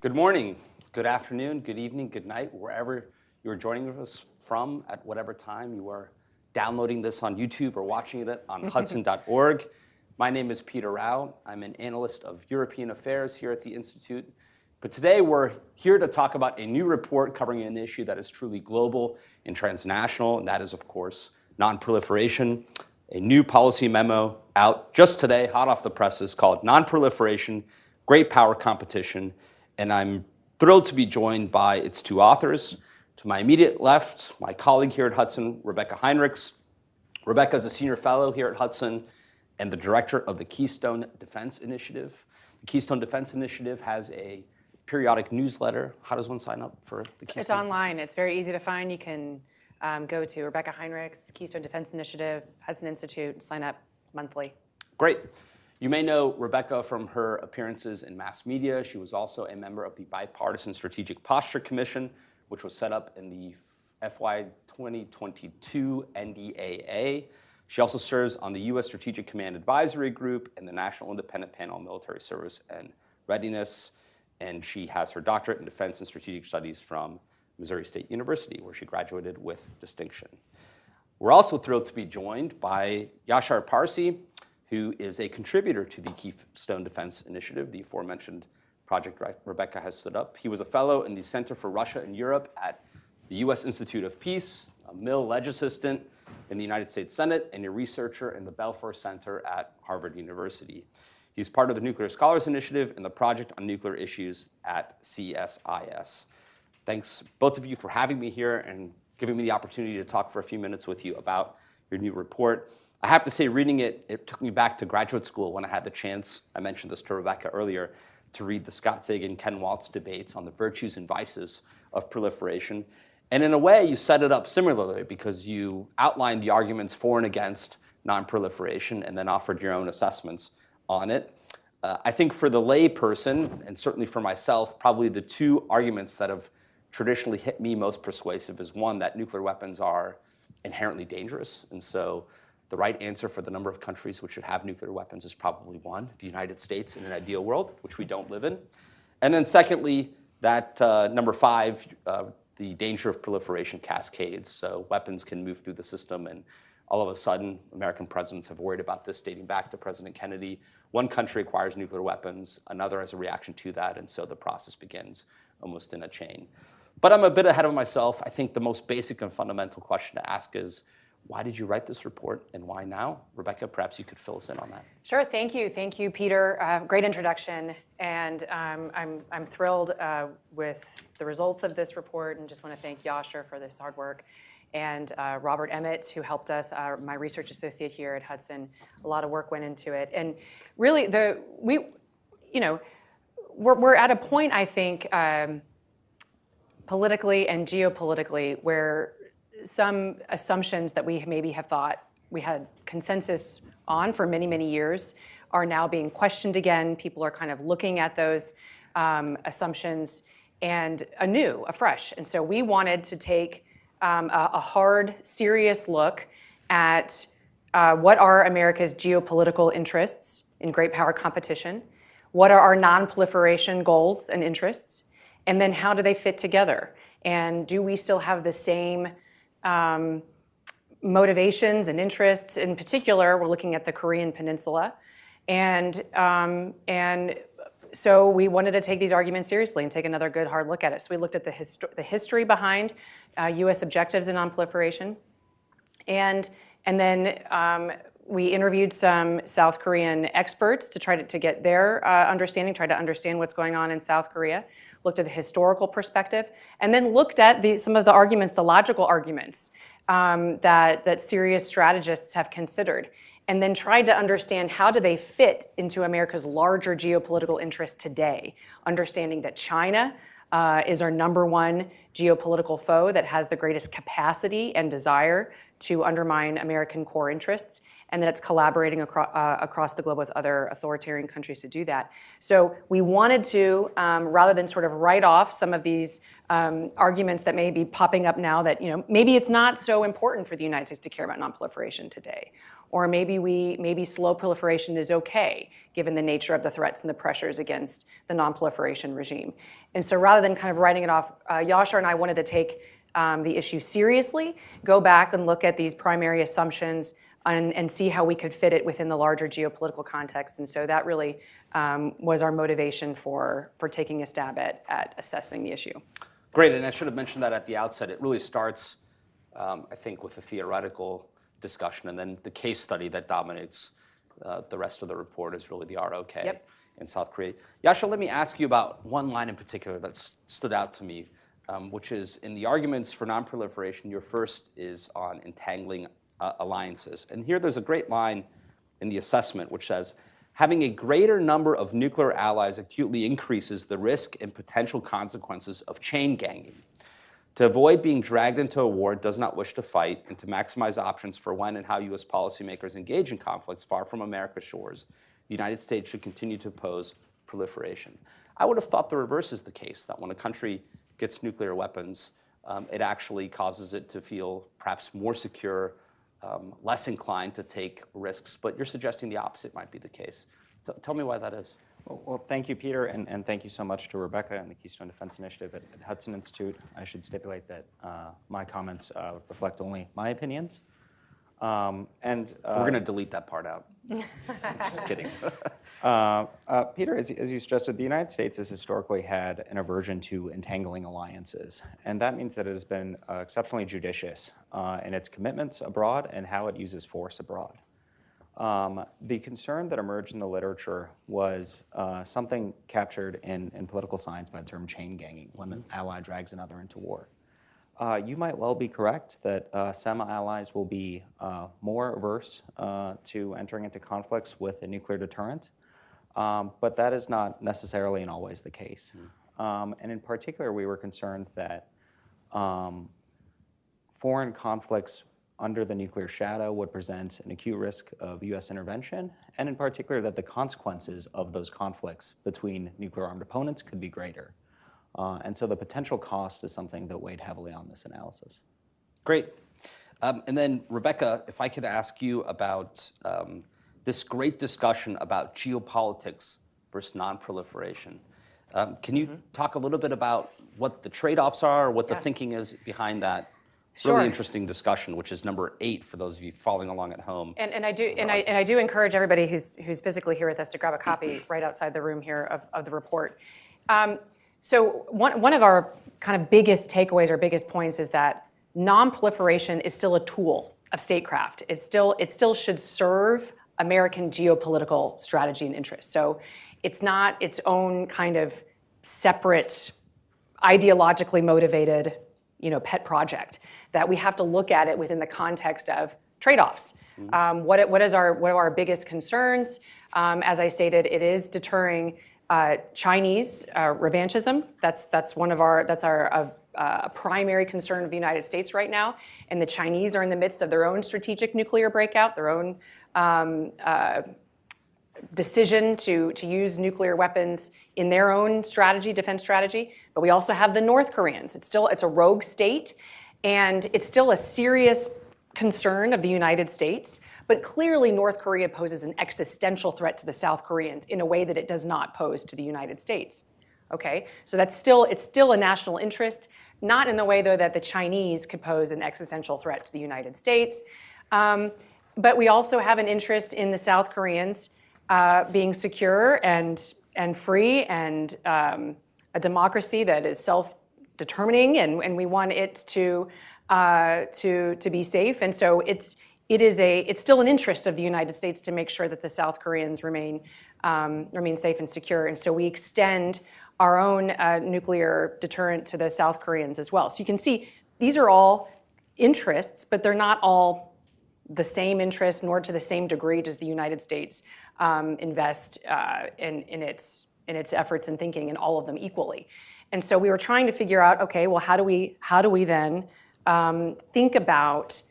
Good morning, good afternoon, good evening, good night, wherever you're joining us from at whatever time you are downloading this on YouTube or watching it on Hudson.org. My name is Peter Rao. I'm an analyst of European affairs here at the Institute. But today we're here to talk about a new report covering an issue that is truly global and transnational, and that is, of course, nonproliferation. A new policy memo out just today, hot off the presses, called Nonproliferation, Great Power Competition. And I'm thrilled to be joined by its two authors. To my immediate left, my colleague here at Hudson, Rebeccah Heinrichs. Rebeccah is a senior fellow here at Hudson and the director of the Keystone Defense Initiative. The Keystone Defense Initiative has a periodic newsletter. How does one sign up for the Keystone? It's online. It's very easy to find. You can go to Rebeccah Heinrichs, Keystone Defense Initiative, Hudson Institute, sign up monthly. Great. You may know Rebeccah from her appearances in mass media. She was also a member of the Bipartisan Strategic Posture Commission, which was set up in the FY 2022 NDAA. She also serves on the U.S. Strategic Command Advisory Group and the National Independent Panel on Military Service and Readiness. And she has her doctorate in Defense and Strategic Studies from Missouri State University, where she graduated with distinction. We're also thrilled to be joined by Yashar Parsie, who is a contributor to the Keystone Defense Initiative, the aforementioned project Rebeccah has stood up. He was a fellow in the Center for Russia and Europe at the U.S. Institute of Peace, a Mill Ledge Assistant in the United States Senate, and a researcher in the Belfer Center at Harvard University. He's part of the Nuclear Scholars Initiative and the Project on Nuclear Issues at CSIS. Thanks, both of you, for having me here and giving me the opportunity to talk for a few minutes with you about your new report. I have to say, reading it, it took me back to graduate school when I had the chance, I mentioned this to Rebeccah earlier, to read the Scott Sagan, Ken Waltz debates on the virtues and vices of proliferation. And in a way, you set it up similarly because you outlined the arguments for and against nonproliferation and then offered your own assessments on it. I think for the lay person, and certainly for myself, probably the two arguments that have traditionally hit me most persuasive is one, that nuclear weapons are inherently dangerous. And so the right answer for the number of countries which should have nuclear weapons is probably one, the United States in an ideal world, which we don't live in. And then secondly, that number five, the danger of proliferation cascades. So weapons can move through the system, and all of a sudden, American presidents have worried about this dating back to President Kennedy. One country acquires nuclear weapons, another as a reaction to that, and so the process begins almost in a chain. But I'm a bit ahead of myself. I think the most basic and fundamental question to ask is, why did you write this report and why now? Rebeccah, perhaps you could fill us in on that. Sure, thank you, Peter. Great introduction, and I'm thrilled with the results of this report, and just want to thank Yashar for this hard work, and Robert Emmett, who helped us, my research associate here at Hudson. A lot of work went into it, and really, we're at a point, I think, politically and geopolitically, where some assumptions that we maybe have thought we had consensus on for many, many years are now being questioned again. People are kind of looking at those assumptions and afresh. And so we wanted to take a hard, serious look at what are America's geopolitical interests in great power competition, what are our non-proliferation goals and interests, and then how do they fit together? And do we still have the same motivations and interests? In particular, we're looking at the Korean Peninsula. And so we wanted to take these arguments seriously and take another good hard look at it. So we looked at the history behind US objectives in nonproliferation. And then we interviewed some South Korean experts to try to get their understanding, try to understand what's going on in South Korea, looked at the historical perspective, and then looked at some of the arguments, the logical arguments that serious strategists have considered, and then tried to understand how do they fit into America's larger geopolitical interest today, understanding that China is our number one geopolitical foe that has the greatest capacity and desire to undermine American core interests, and that it's collaborating across the globe with other authoritarian countries to do that. So we wanted to, rather than sort of write off some of these arguments that may be popping up now that, maybe it's not so important for the United States to care about nonproliferation today. Or maybe slow proliferation is okay, given the nature of the threats and the pressures against the nonproliferation regime. And so rather than kind of writing it off, Yashar and I wanted to take the issue seriously, go back and look at these primary assumptions and see how we could fit it within the larger geopolitical context. And so that really was our motivation for taking a stab at assessing the issue. Great, and I should have mentioned that at the outset. It really starts, I think, with the theoretical discussion, and then the case study that dominates the rest of the report is really the ROK in South Korea. Yashar, let me ask you about one line in particular that stood out to me, which is in the arguments for nonproliferation, your first is on entangling alliances. And here there's a great line in the assessment which says, having a greater number of nuclear allies acutely increases the risk and potential consequences of chain ganging. To avoid being dragged into a war it does not wish to fight, and to maximize options for when and how U.S. policymakers engage in conflicts far from America's shores, the United States should continue to oppose proliferation. I would have thought the reverse is the case, that when a country gets nuclear weapons, it actually causes it to feel perhaps more secure, less inclined to take risks, but you're suggesting the opposite might be the case. Tell me why that is. Well, thank you, Peter, and thank you so much to Rebeccah and the Keystone Defense Initiative at Hudson Institute. I should stipulate that my comments reflect only my opinions. We're going to delete that part out. Just kidding. Peter, as you suggested, the United States has historically had an aversion to entangling alliances, and that means that it has been exceptionally judicious in its commitments abroad and how it uses force abroad. The concern that emerged in the literature was something captured in political science by the term chain ganging, when an ally drags another into war. You might well be correct that some allies will be more averse to entering into conflicts with a nuclear deterrent, but that is not necessarily and always the case. And in particular, we were concerned that foreign conflicts under the nuclear shadow would present an acute risk of U.S. intervention, and in particular that the consequences of those conflicts between nuclear-armed opponents could be greater. And so the potential cost is something that weighed heavily on this analysis. Great. And then, Rebeccah, if I could ask you about this great discussion about geopolitics versus nonproliferation. Can you talk a little bit about what the trade-offs are, what the thinking is behind that? Sure. Really interesting discussion, which is number 8 for those of you following along at home. And I do encourage everybody who's physically here with us to grab a copy right outside the room here of the report. So one of our kind of biggest takeaways or biggest points is that nonproliferation is still a tool of statecraft. It still should serve American geopolitical strategy and interests. So it's not its own kind of separate, ideologically motivated, pet project. That we have to look at it within the context of trade-offs. What are our biggest concerns? As I stated, it is deterring Chinese revanchism. That's our primary concern of the United States right now. And the Chinese are in the midst of their own strategic nuclear breakout, their own decision to use nuclear weapons in their own strategy, defense strategy. But we also have the North Koreans. It's a rogue state, and it's still a serious concern of the United States. But clearly, North Korea poses an existential threat to the South Koreans in a way that it does not pose to the United States. Okay, so it's still a national interest, not in the way though that the Chinese could pose an existential threat to the United States. But we also have an interest in the South Koreans being secure and free and a democracy that is self-determining, and we want it to be safe. And so it's still an interest of the United States to make sure that the South Koreans remain safe and secure. And so we extend our own nuclear deterrent to the South Koreans as well. So you can see these are all interests, but they're not all the same interest, nor to the same degree does the United States invest in its efforts and thinking in all of them equally. And so we were trying to figure out, okay, well, how do we then think about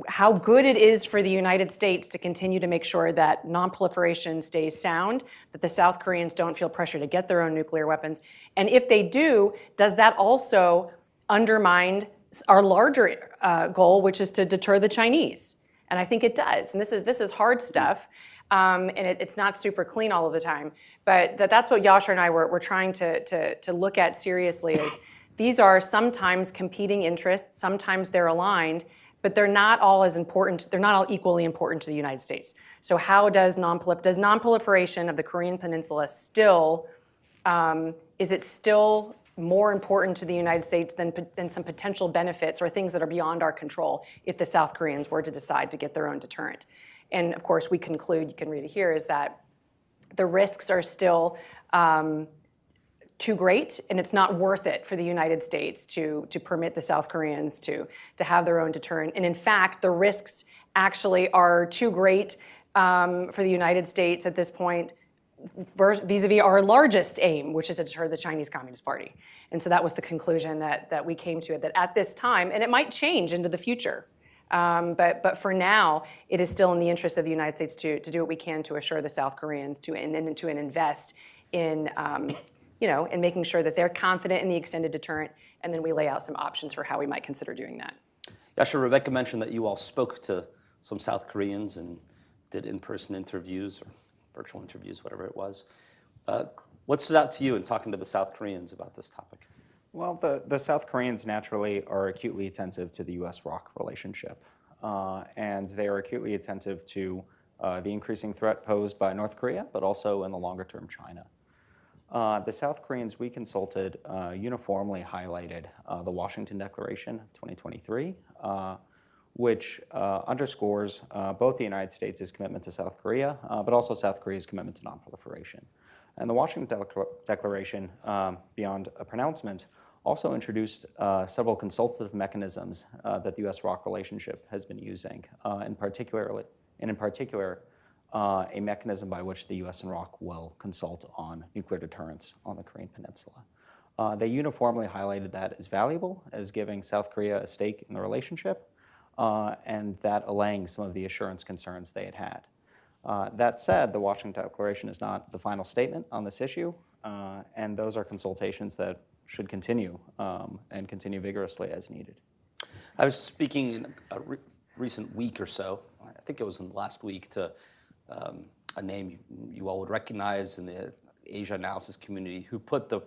how good it is for the United States to continue to make sure that nonproliferation stays sound, that the South Koreans don't feel pressure to get their own nuclear weapons. And if they do, does that also undermine our larger goal, which is to deter the Chinese? And I think it does. And this is hard stuff. And it's not super clean all of the time. But that's what Yashar and I were trying to look at seriously is these are sometimes competing interests, sometimes they're aligned, but they're not all as important, they're not all equally important to the United States. So how does nonproliferation of the Korean Peninsula still, is it still more important to the United States than some potential benefits or things that are beyond our control if the South Koreans were to decide to get their own deterrent? And of course, we conclude, you can read it here, is that the risks are still too great, and it's not worth it for the United States to permit the South Koreans to have their own deterrent. And in fact, the risks actually are too great for the United States at this point vis-a-vis our largest aim, which is to deter the Chinese Communist Party. And so that was the conclusion that we came to, that at this time, and it might change into the future, but for now, it is still in the interest of the United States to do what we can to assure the South Koreans to invest in in making sure that they're confident in the extended deterrent, and then we lay out some options for how we might consider doing that. Yashar, Rebeccah mentioned that you all spoke to some South Koreans and did in-person interviews or virtual interviews, whatever it was. What stood out to you in talking to the South Koreans about this topic? Well, the South Koreans naturally are acutely attentive to the U.S.-ROC relationship, and they are acutely attentive to the increasing threat posed by North Korea, but also in the longer term, China. The South Koreans we consulted uniformly highlighted the Washington Declaration of 2023, which underscores both the United States' commitment to South Korea, but also South Korea's commitment to nonproliferation. And the Washington Declaration, beyond a pronouncement, also introduced several consultative mechanisms that the U.S.-ROC relationship has been using, in particular, a mechanism by which the U.S. and ROC will consult on nuclear deterrence on the Korean Peninsula. They uniformly highlighted that as valuable, as giving South Korea a stake in the relationship, and that allaying some of the assurance concerns they had had. That said, the Washington Declaration is not the final statement on this issue, and those are consultations that should continue and continue vigorously as needed. I was speaking in a recent week or so, I think it was in the last week, to a name you all would recognize in the Asia analysis community, who put the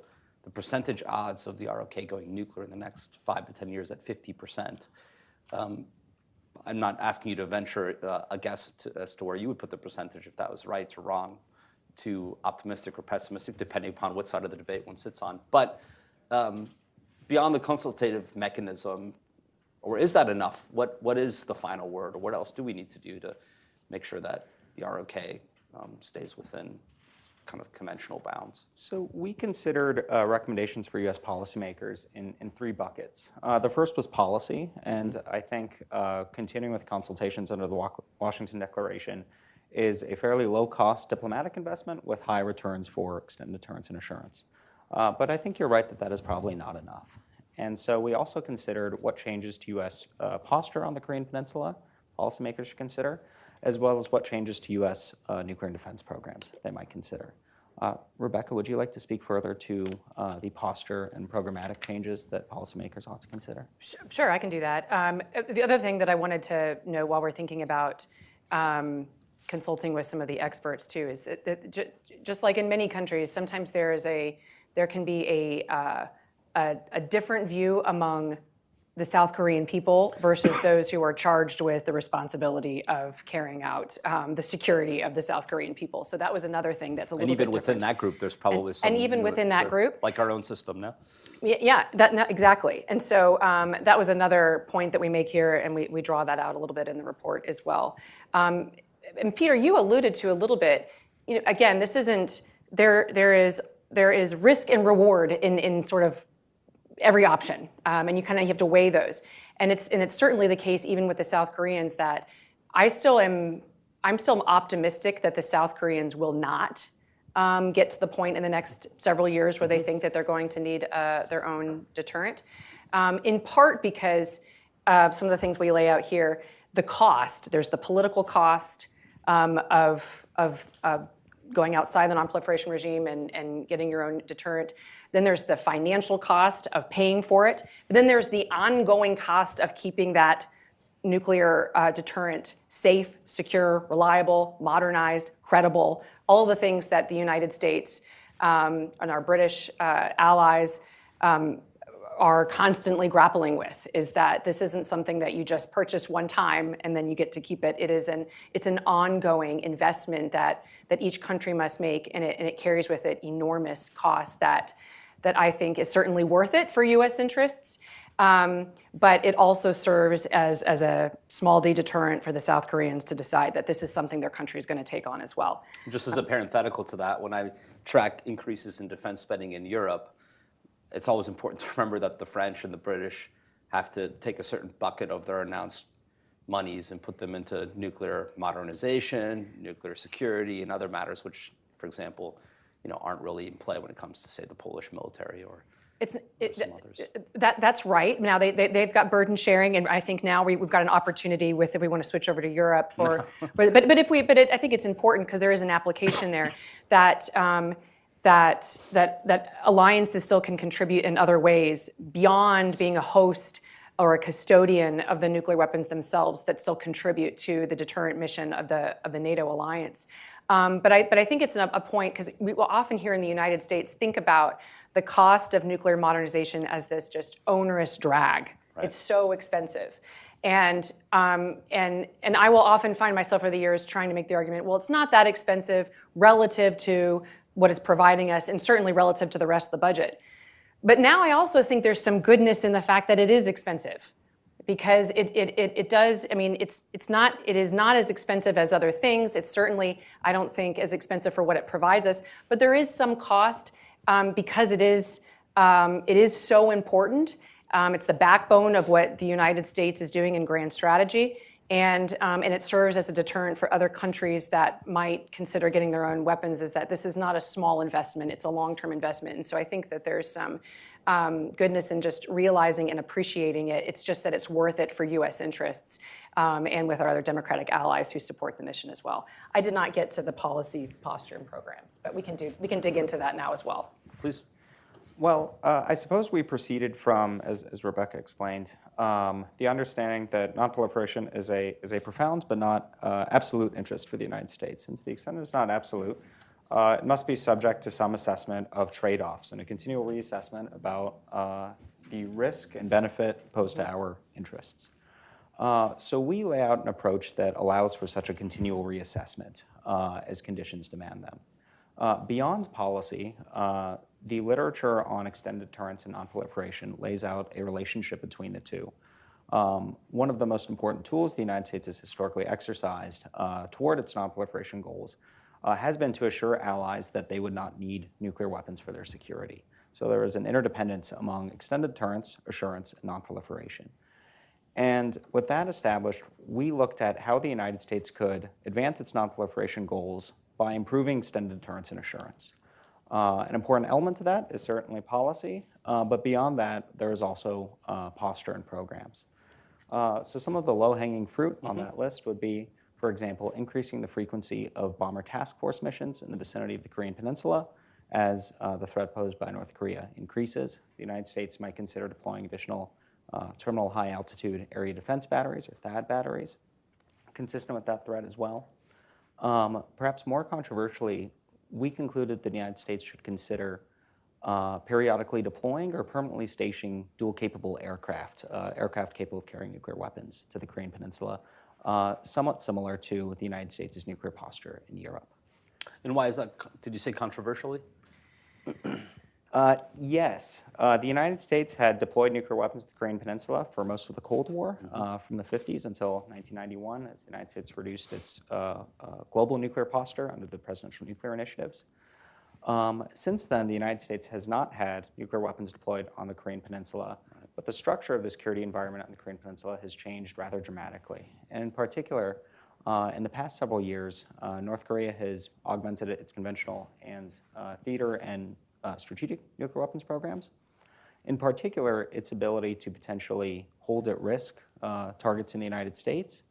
percentage odds of the ROK going nuclear in the next 5 to 10 years at 50%. I'm not asking you to venture a guess as to where you would put the percentage, if that was right or wrong, too optimistic or pessimistic, depending upon what side of the debate one sits on. But beyond the consultative mechanism, or is that enough? What is the final word, or what else do we need to do to make sure that the ROK stays within kind of conventional bounds? So we considered recommendations for U.S. policymakers in 3 buckets. The first was policy, and I think continuing with consultations under the Washington Declaration is a fairly low-cost diplomatic investment with high returns for extended deterrence and assurance. But I think you're right that that is probably not enough. And so we also considered what changes to U.S. Posture on the Korean Peninsula policymakers should consider, as well as what changes to U.S. Nuclear and defense programs they might consider. Rebeccah, would you like to speak further to the posture and programmatic changes that policymakers ought to consider? Sure, I can do that. The other thing that I wanted to know while we're thinking about consulting with some of the experts too is that just like in many countries, sometimes there can be a different view among the South Korean people versus those who are charged with the responsibility of carrying out the security of the South Korean people. So that was another thing that's a little bit different. And even within that group, there's probably some... And even within that group... Like our own system now? Yeah, exactly. And so that was another point that we make here, and we draw that out a little bit in the report as well. And Peter, you alluded to a little bit, again, this isn't... There is risk and reward in sort of every option, and you have to weigh those. And it's certainly the case even with the South Koreans that I'm still optimistic that the South Koreans will not get to the point in the next several years where they think that they're going to need their own deterrent. In part because of some of the things we lay out here, the cost. There's the political cost of going outside the nonproliferation regime and getting your own deterrent. Then there's the financial cost of paying for it. But then there's the ongoing cost of keeping that nuclear deterrent safe, secure, reliable, modernized, credible, all the things that the United States and our British allies are constantly grappling with, is that this isn't something that you just purchase one time and then you get to keep it. It's an ongoing investment that each country must make, and it carries with it enormous costs that I think is certainly worth it for U.S. interests. But it also serves as a small d deterrent for the South Koreans to decide that this is something their country is going to take on as well. Just as a parenthetical to that, when I track increases in defense spending in Europe, it's always important to remember that the French and the British have to take a certain bucket of their announced monies and put them into nuclear modernization, nuclear security, and other matters, which, for example, aren't really in play when it comes to, say, the Polish military or some others. That's right. Now they've got burden sharing, and I think now we've got an opportunity with, if we want to switch over to Europe for, but I think it's important because there is an application there that alliances still can contribute in other ways beyond being a host or a custodian of the nuclear weapons themselves, that still contribute to the deterrent mission of the NATO alliance. But I think it's a point, because we will often hear in the United States think about the cost of nuclear modernization as this just onerous drag. Right. It's so expensive. And I will often find myself over the years trying to make the argument, well, it's not that expensive relative to what it's providing us, and certainly relative to the rest of the budget. But now I also think there's some goodness in the fact that it is expensive, because it does. I mean, it is not as expensive as other things. It's certainly, I don't think, as expensive for what it provides us. But there is some cost because it is so important. It's the backbone of what the United States is doing in grand strategy. And it serves as a deterrent for other countries that might consider getting their own weapons, is that this is not a small investment, it's a long-term investment. And so I think that there's some goodness in just realizing and appreciating it. It's just that it's worth it for U.S. interests and with our other democratic allies who support the mission as well. I did not get to the policy, posture, and programs, but we can dig into that now as well. Please. Well, I suppose we proceeded from, as Rebeccah explained, the understanding that nonproliferation is a profound but not absolute interest for the United States. And to the extent it's not absolute, it must be subject to some assessment of trade-offs and a continual reassessment about the risk and benefit posed to our interests. So we lay out an approach that allows for such a continual reassessment as conditions demand them. Beyond policy, the literature on extended deterrence and nonproliferation lays out a relationship between the two. One of the most important tools the United States has historically exercised toward its nonproliferation goals has been to assure allies that they would not need nuclear weapons for their security. So there is an interdependence among extended deterrence, assurance, and nonproliferation. And with that established, we looked at how the United States could advance its nonproliferation goals by improving extended deterrence and assurance. An important element to that is certainly policy, but beyond that, there is also posture and programs. So some of the low-hanging fruit on that list would be, for example, increasing the frequency of bomber task force missions in the vicinity of the Korean Peninsula. As the threat posed by North Korea increases, the United States might consider deploying additional terminal high-altitude area defense batteries, or THAAD batteries, consistent with that threat as well. Perhaps more controversially, we concluded that the United States should consider periodically deploying or permanently stationing dual-capable aircraft, aircraft capable of carrying nuclear weapons to the Korean Peninsula, somewhat similar to the United States' nuclear posture in Europe. And why is that? Did you say controversially? Yes. The United States had deployed nuclear weapons to the Korean Peninsula for most of the Cold War, from the 50s until 1991, as the United States reduced its global nuclear posture under the presidential nuclear initiatives. Since then, the United States has not had nuclear weapons deployed on the Korean Peninsula, but the structure of the security environment on the Korean Peninsula has changed rather dramatically. And in particular, in the past several years, North Korea has augmented its conventional and theater and strategic nuclear weapons programs. In particular, its ability to potentially hold at risk targets in the United States,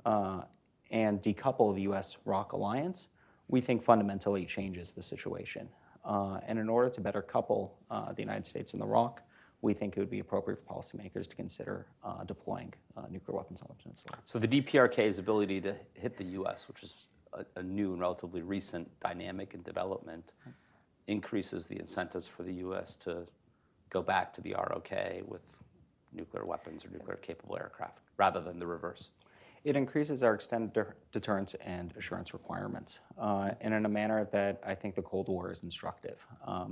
and decouple the U.S.-ROC alliance, we think fundamentally changes the situation. And in order to better couple the United States and the ROC, we think it would be appropriate for policymakers to consider deploying nuclear weapons on the peninsula. So the DPRK's ability to hit the U.S., which is a new and relatively recent dynamic and development, increases the incentives for the U.S. to go back to the ROK with nuclear weapons or nuclear-capable aircraft, rather than the reverse. It increases our extended deterrence and assurance requirements, and in a manner that I think the Cold War is instructive.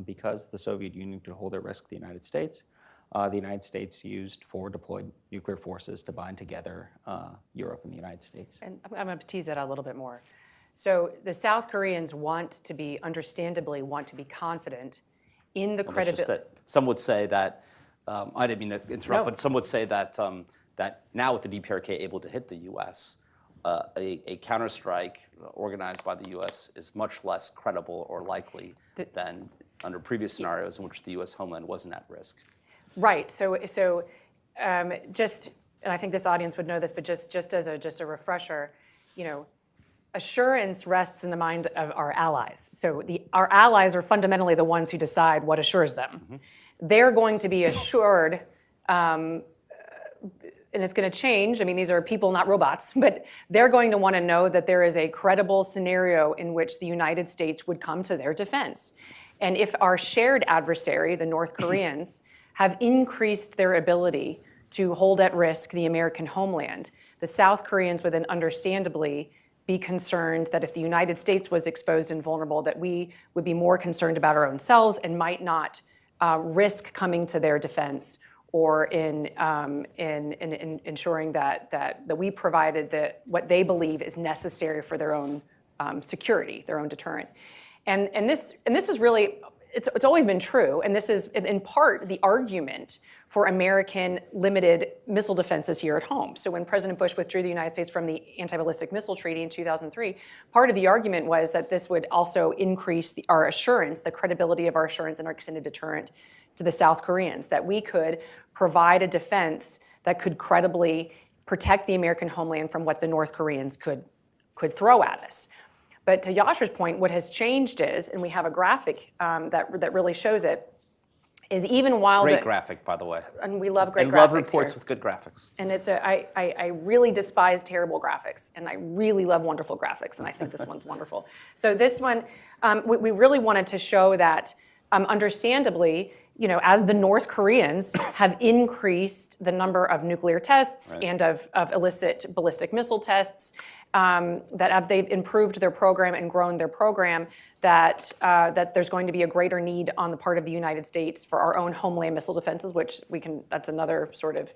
Because the Soviet Union could hold at risk the United States used forward deployed nuclear forces to bind together Europe and the United States. And I'm going to tease that out a little bit more. So the South Koreans understandably want to be confident in the credibility. Some would say that, I didn't mean to interrupt, No. but some would say that that now with the DPRK able to hit the U.S., a counterstrike organized by the U.S. is much less credible or likely than under previous scenarios in which the U.S. homeland wasn't at risk. Right. So just, and I think this audience would know this, but just as a refresher, assurance rests in the mind of our allies. So our allies are fundamentally the ones who decide what assures them. Mm-hmm. They're going to be assured, and it's going to change. I mean, these are people, not robots, but they're going to want to know that there is a credible scenario in which the United States would come to their defense. And if our shared adversary, the North Koreans, have increased their ability to hold at risk the American homeland, the South Koreans would then understandably be concerned that if the United States was exposed and vulnerable, that we would be more concerned about our own selves and might not risk coming to their defense or in ensuring that we provided what they believe is necessary for their own security, their own deterrent. And this is really, it's always been true, and this is in part the argument for American limited missile defenses here at home. So when President Bush withdrew the United States from the Anti-Ballistic Missile Treaty in 2003, part of the argument was that this would also increase our assurance, the credibility of our assurance and our extended deterrent to the South Koreans, that we could provide a defense that could credibly protect the American homeland from what the North Koreans could throw at us. But to Yashar's point, what has changed is, and we have a graphic that really shows it, is even while great graphic, by the way. And we love great graphics. And love reports here. With good graphics. And I really despise terrible graphics, and I really love wonderful graphics, and I think this one's wonderful. So this one, we really wanted to show that, understandably, as the North Koreans have increased the number of nuclear tests and of illicit ballistic missile tests, that as they've improved their program and grown their program, that there's going to be a greater need on the part of the United States for our own homeland missile defenses, which that's another sort of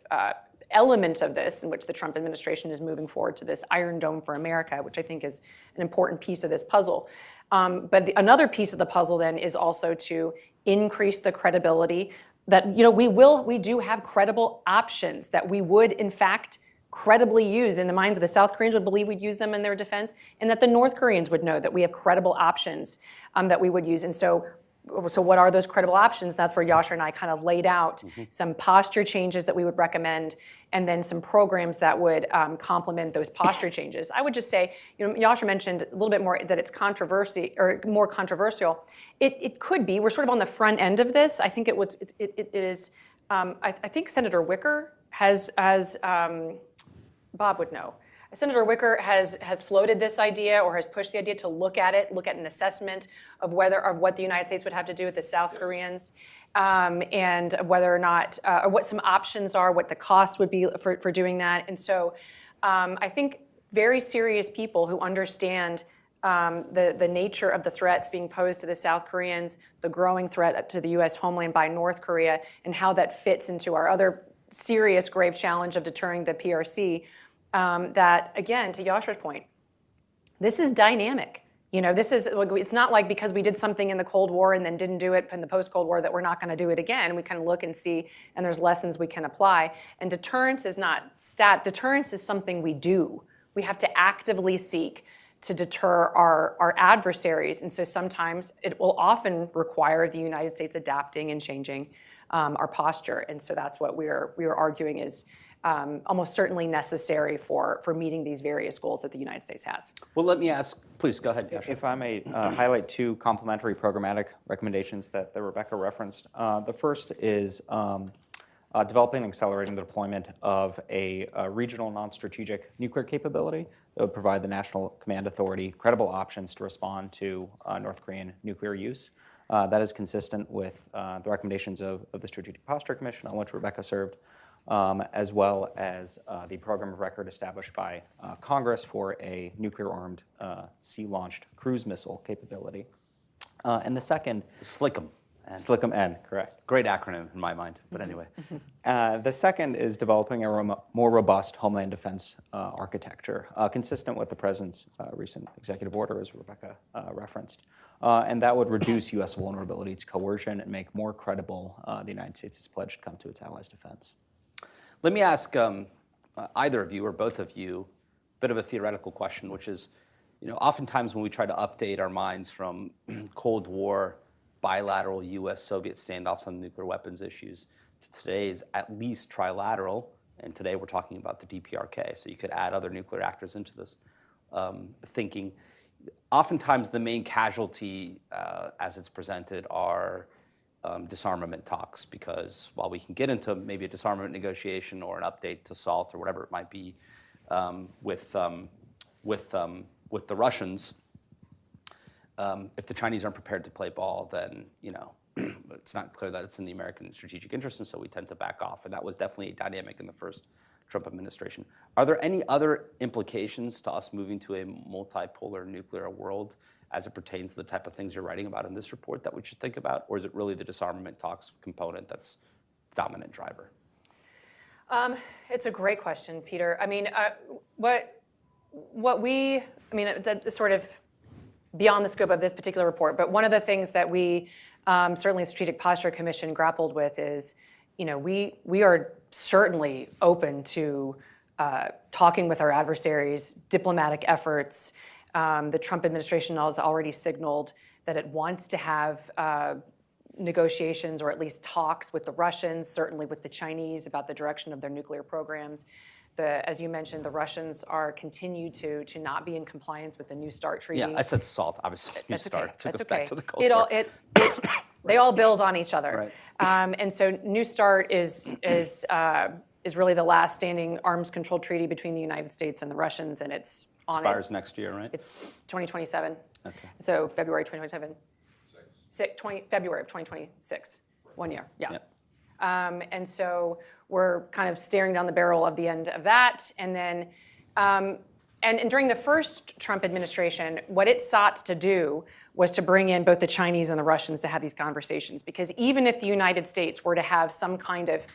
element of this in which the Trump administration is moving forward to this Iron Dome for America, which I think is an important piece of this puzzle. But another piece of the puzzle then is also to increase the credibility that, we do have credible options that we would, in fact, credibly use in the minds of the South Koreans would believe we'd use them in their defense, and that the North Koreans would know that we have credible options that we would use. And so what are those credible options? That's where Yashar and I kind of laid out some posture changes that we would recommend, and then some programs that would complement those posture changes. I would just say, Yashar mentioned a little bit more that it's controversy or more controversial. It could be. We're sort of on the front end of this. I think it is. I think Senator Wicker has Bob would know. Senator Wicker has floated this idea or has pushed the idea to look at an assessment of what the United States would have to do with the South Koreans, and whether or not, or what some options are, what the cost would be for doing that. And so I think very serious people who understand the nature of the threats being posed to the South Koreans, the growing threat to the U.S. homeland by North Korea, and how that fits into our other serious, grave challenge of deterring the PRC, that, again, to Yashar's point, this is dynamic. It's not like because we did something in the Cold War and then didn't do it in the post-Cold War that we're not going to do it again. We kind of look and see, and there's lessons we can apply. And deterrence is not deterrence is something we do. We have to actively seek to deter our adversaries. And so sometimes it will often require the United States adapting and changing our posture. And so that's what we're arguing is almost certainly necessary for meeting these various goals that the United States has. Well, let me ask, please go ahead, Yashar. If I may highlight two complementary programmatic recommendations that Rebeccah referenced. The first is developing and accelerating the deployment of a regional non-strategic nuclear capability that would provide the National Command Authority credible options to respond to North Korean nuclear use. That is consistent with the recommendations of the Strategic Posture Commission, on which Rebeccah served, as well as the program of record established by Congress for a nuclear-armed sea-launched cruise missile capability. And the second... SLCM. SLCM-N, correct. Great acronym in my mind, but anyway. The second is developing a more robust homeland defense architecture, consistent with the President's recent executive order, as Rebeccah referenced. And that would reduce U.S. vulnerability to coercion and make more credible the United States' pledge to come to its allies' defense. Let me ask either of you or both of you a bit of a theoretical question, which is, oftentimes when we try to update our minds from Cold War bilateral U.S.-Soviet standoffs on nuclear weapons issues to today's at least trilateral, and today we're talking about the DPRK, so you could add other nuclear actors into this thinking. Oftentimes the main casualty as it's presented are disarmament talks, because while we can get into maybe a disarmament negotiation or an update to SALT or whatever it might be with the Russians, if the Chinese aren't prepared to play ball, then it's not clear that it's in the American strategic interest, and so we tend to back off. And that was definitely a dynamic in the first Trump administration. Are there any other implications to us moving to a multipolar nuclear world as it pertains to the type of things you're writing about in this report that we should think about, or is it really the disarmament talks component that's the dominant driver? It's a great question, Peter. I mean, that's sort of beyond the scope of this particular report, but one of the things that we, certainly the Strategic Posture Commission grappled with is, we are certainly open to talking with our adversaries, diplomatic efforts. The Trump administration has already signaled that it wants to have negotiations or at least talks with the Russians, certainly with the Chinese about the direction of their nuclear programs. As you mentioned, the Russians continue to not be in compliance with the New START treaty. Yeah, I said SALT, obviously. New START took us back to the Cold War. They all build on each other. Right. And so New START is really the last standing arms control treaty between the United States and the Russians, and it's on expires next year, right? It's 2027. Okay. So February 2027. February of 2026. 1 year. Yeah. Yep. And so we're kind of staring down the barrel of the end of that. And then, and during the first Trump administration, what it sought to do was to bring in both the Chinese and the Russians to have these conversations. Because even if the United States were to have some kind of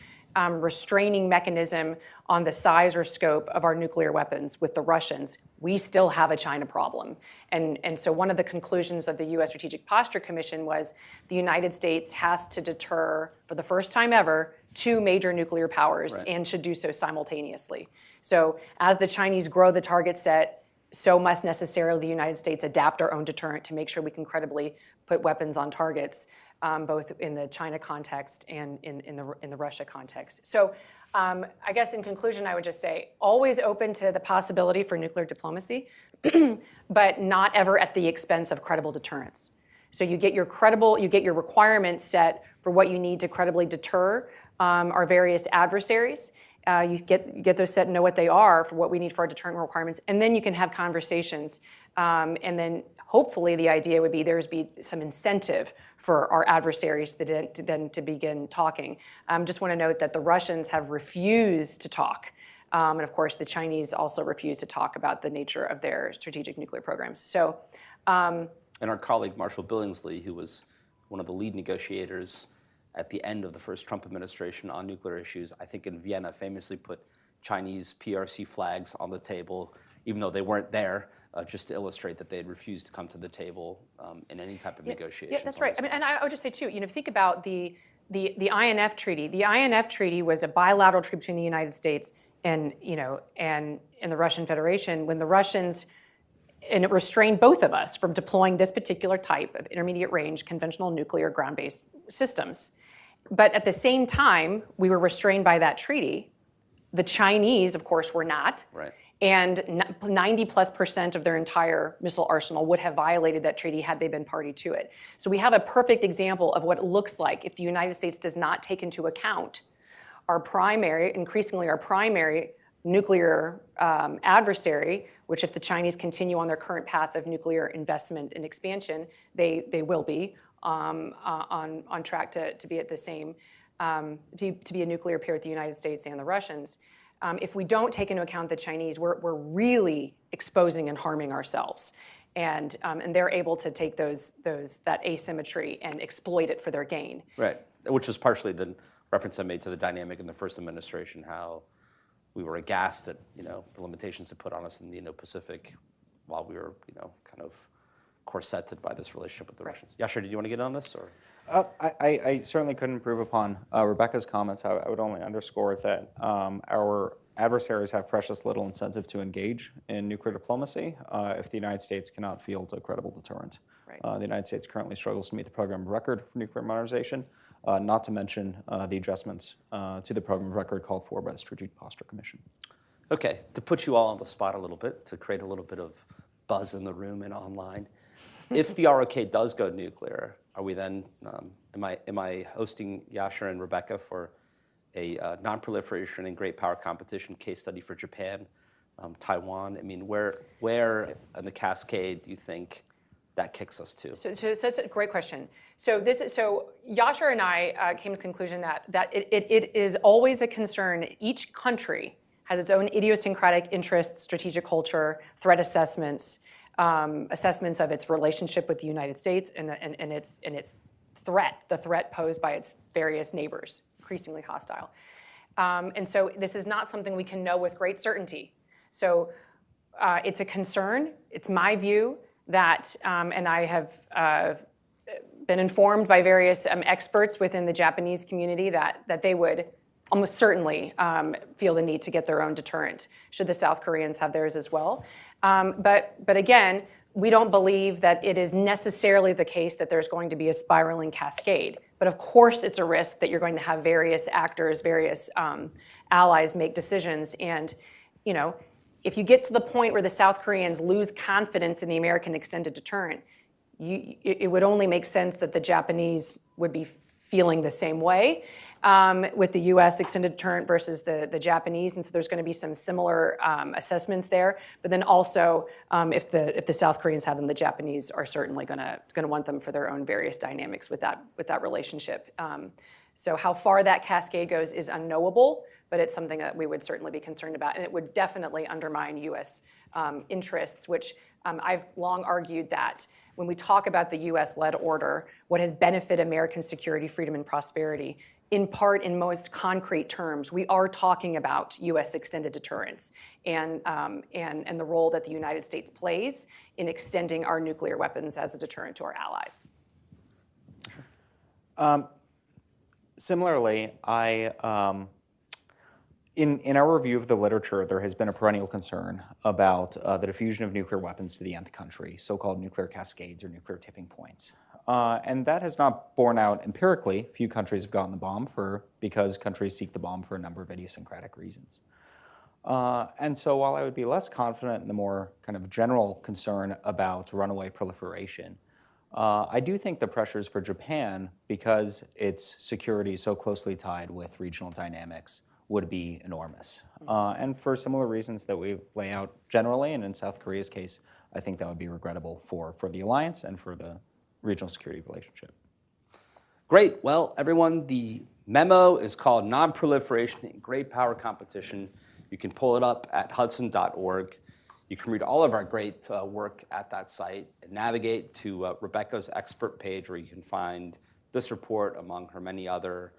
restraining mechanism on the size or scope of our nuclear weapons with the Russians, we still have a China problem. And so one of the conclusions of the U.S. Strategic Posture Commission was the United States has to deter, for the first time ever, 2 major nuclear powers, right, and should do so simultaneously. So as the Chinese grow the target set, so must necessarily the United States adapt our own deterrent to make sure we can credibly put weapons on targets, both in the China context and in the Russia context. So I guess in conclusion, I would just say always open to the possibility for nuclear diplomacy, but not ever at the expense of credible deterrence. So you get your requirements set for what you need to credibly deter our various adversaries. You get those set and know what they are for what we need for our deterrent requirements, and then you can have conversations. And then hopefully the idea would be there's some incentive for our adversaries to begin talking. Just want to note that the Russians have refused to talk. And of course, the Chinese also refuse to talk about the nature of their strategic nuclear programs. So, and our colleague Marshall Billingsley, who was one of the lead negotiators at the end of the first Trump administration on nuclear issues, I think in Vienna famously put Chinese PRC flags on the table, even though they weren't there, just to illustrate that they had refused to come to the table in any type of negotiations. Yeah, that's right. I mean, and I would just say too, think about the INF Treaty. The INF Treaty was a bilateral treaty between the United States and the Russian Federation, when the Russians, and it restrained both of us from deploying this particular type of intermediate range conventional nuclear ground-based systems. But at the same time, we were restrained by that treaty The Chinese, of course, were not. Right. And 90+% of their entire missile arsenal would have violated that treaty had they been party to it. So we have a perfect example of what it looks like if the United States does not take into account increasingly our primary nuclear adversary, which if the Chinese continue on their current path of nuclear investment and expansion, they will be on track to be at the same, to be a nuclear peer with the United States and the Russians. If we don't take into account the Chinese, we're really exposing and harming ourselves. And they're able to take that asymmetry and exploit it for their gain. Right, which was partially the reference I made to the dynamic in the first administration, how we were aghast at the limitations it put on us in the Indo-Pacific while we were kind of corseted by this relationship with the Russians. Yashar, did you want to get on this? Or? I certainly couldn't improve upon Rebeccah's comments. I would only underscore that our adversaries have precious little incentive to engage in nuclear diplomacy if the United States cannot field a credible deterrent. Right. The United States currently struggles to meet the program of record for nuclear modernization, not to mention the adjustments to the program of record called for by the Strategic Posture Commission. Okay, to put you all on the spot a little bit, to create a little bit of buzz in the room and online, if the ROK does go nuclear, are we then, am I hosting Yashar and Rebeccah for a non-proliferation and great power competition case study for Japan, Taiwan? I mean, where in the cascade do you think that kicks us to? So that's a great question. So Yashar and I came to the conclusion that it is always a concern. Each country has its own idiosyncratic interests, strategic culture, threat assessments, assessments of its relationship with the United States and its threat, the threat posed by its various neighbors, increasingly hostile. And so this is not something we can know with great certainty. So it's a concern. It's my view that, and I have been informed by various experts within the Japanese community that they would almost certainly feel the need to get their own deterrent, should the South Koreans have theirs as well. But again, we don't believe that it is necessarily the case that there's going to be a spiraling cascade. But of course, it's a risk that you're going to have various actors, various allies make decisions. And if you get to the point where the South Koreans lose confidence in the American extended deterrent, it would only make sense that the Japanese would be feeling the same way with the U.S. extended deterrent versus the Japanese, and so there's going to be some similar assessments there. But then also, if the South Koreans have them, the Japanese are certainly going to want them for their own various dynamics with that relationship. So how far that cascade goes is unknowable, but it's something that we would certainly be concerned about, and it would definitely undermine U.S. Interests, which I've long argued that when we talk about the U.S.-led order, what has benefited American security, freedom, and prosperity, in part, in most concrete terms, we are talking about U.S. extended deterrence and the role that the United States plays in extending our nuclear weapons as a deterrent to our allies. Similarly, in our review of the literature, there has been a perennial concern about the diffusion of nuclear weapons to the nth country, so-called nuclear cascades or nuclear tipping points. And that has not borne out empirically. Few countries have gotten the bomb because countries seek the bomb for a number of idiosyncratic reasons. And so while I would be less confident in the more kind of general concern about runaway proliferation, I do think the pressures for Japan, because its security is so closely tied with regional dynamics, would be enormous. And for similar reasons that we lay out generally, and in South Korea's case, I think that would be regrettable for the alliance and for the regional security relationship. Great. Well, everyone, the memo is called Nonproliferation and Great Power Competition. You can pull it up at hudson.org. You can read all of our great work at that site and navigate to Rebeccah's expert page, where you can find this report among her many other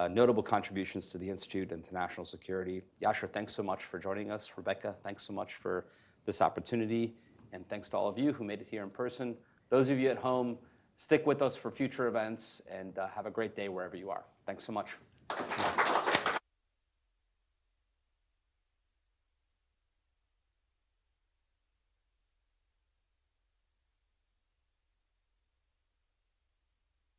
notable contributions to the Institute and to national security. Yashar, thanks so much for joining us. Rebeccah, thanks so much for this opportunity. And thanks to all of you who made it here in person. Those of you at home, stick with us for future events and have a great day wherever you are. Thanks so much.